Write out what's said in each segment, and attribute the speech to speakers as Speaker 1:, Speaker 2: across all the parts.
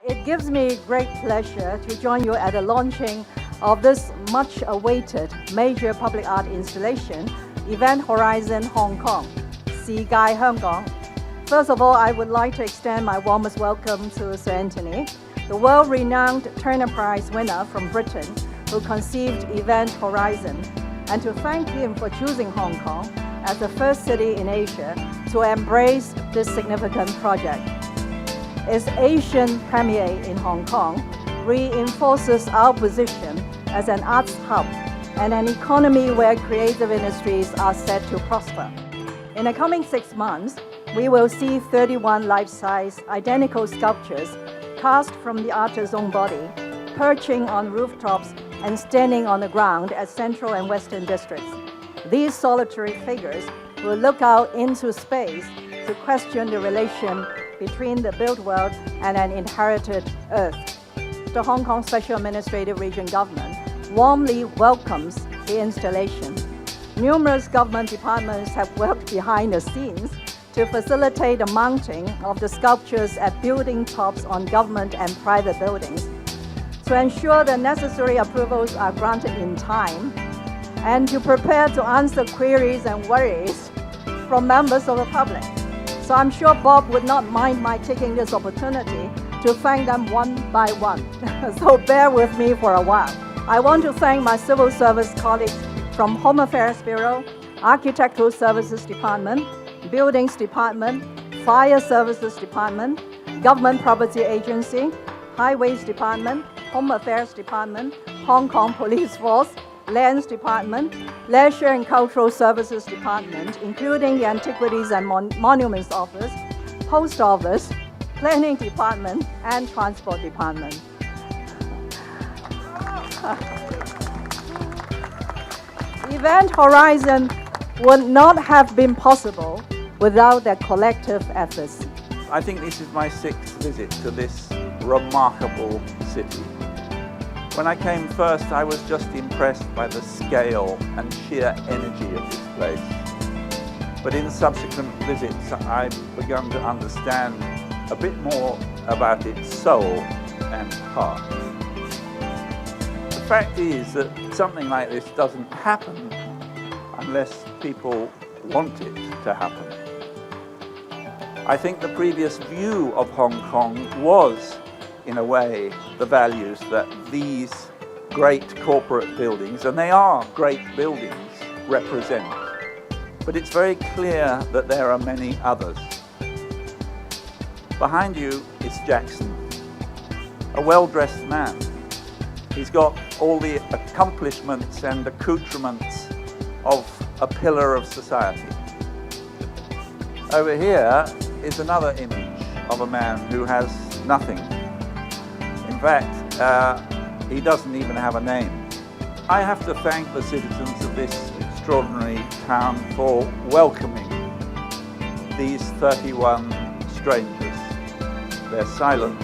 Speaker 1: It gives me great pleasure to join you at the launching of this much-awaited major public art installation, Event Horizon Hong Kong, 視界香港. First of all, I would like to extend my warmest welcome to Sir Anthony, the world-renowned Turner Prize winner from Britain, who conceived Event Horizon, and to thank him for choosing Hong Kong as the first city in Asia to embrace this significant project. Its Asian premiere in Hong Kong reinforces our position as an arts hub and an economy where creative industries are set to prosper. In the coming 6 months, we will see 31 life-size identical sculptures cast from the artist's own body, perching on rooftops and standing on the ground at Central and Western districts. These solitary figures will look out into space to question the relation between the built world and an inherited Earth. The Hong Kong Special Administrative Region Government warmly welcomes the installation. Numerous government departments have worked behind the scenes to facilitate the mounting of the sculptures at building tops on government and private buildings, to ensure the necessary approvals are granted in time, and to prepare to answer queries and worries from members of the public. So I'm sure Bob would not mind my taking this opportunity to thank them one by one. So bear with me for a while. I want to thank my civil service colleagues from Home Affairs Bureau, Architectural Services Department, Buildings Department, Fire Services Department, Government Property Agency, Highways Department, Home Affairs Department, Hong Kong Police Force, Lands Department, Leisure and Cultural Services Department, including the Antiquities and Monuments Office, Post Office, Planning Department, and Transport Department. Event Horizon would not have been possible without their collective efforts.
Speaker 2: I think this is my 6th visit to this remarkable city. When I came first, I was just impressed by the scale and sheer energy of this place. But in subsequent visits, I've begun to understand a bit more about its soul and heart. The fact is that something like this doesn't happen unless people want it to happen. I think the previous view of Hong Kong was, in a way, the values that these great corporate buildings, and they are great buildings, represent. But it's very clear that there are many others. Behind you is Jackson, a well-dressed man. He's got all the accomplishments and accoutrements of a pillar of society. Over here is another image of a man who has nothing. In fact, he doesn't even have a name. I have to thank the citizens of this extraordinary town for welcoming these 31 strangers. They're silent.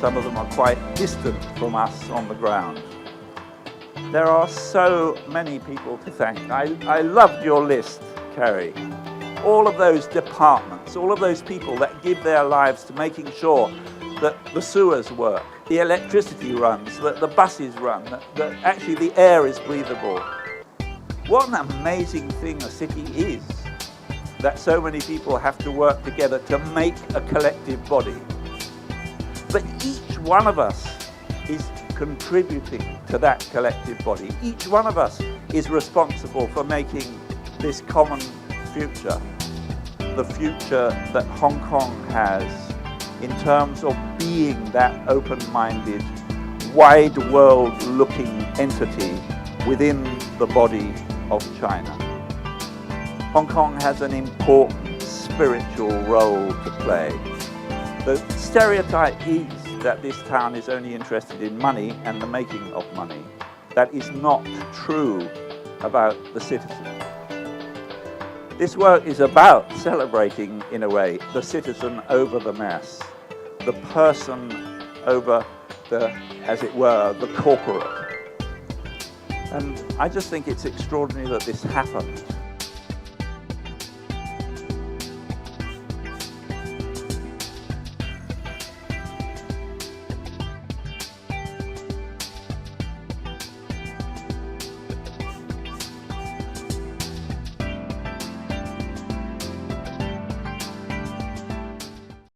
Speaker 2: Some of them are quite distant from us on the ground. There are so many people to thank. I loved your list, Carrie. All of those departments, all of those people that give their lives to making sure that the sewers work, the electricity runs, that the buses run, that actually the air is breathable. What an amazing thing a city is, that so many people have to work together to make a collective body. But each one of us is contributing to that collective body. Each one of us is responsible for making this common future, the future that Hong Kong has in terms of being that open-minded, wide world-looking entity within the body of China. Hong Kong has an important spiritual role to play. The stereotype is that this town is only interested in money and the making of money. That is not true about the citizen. This work is about celebrating, in a way, the citizen over the mass, the person over the, as it were, the corporate. And I just think it's extraordinary that this happened.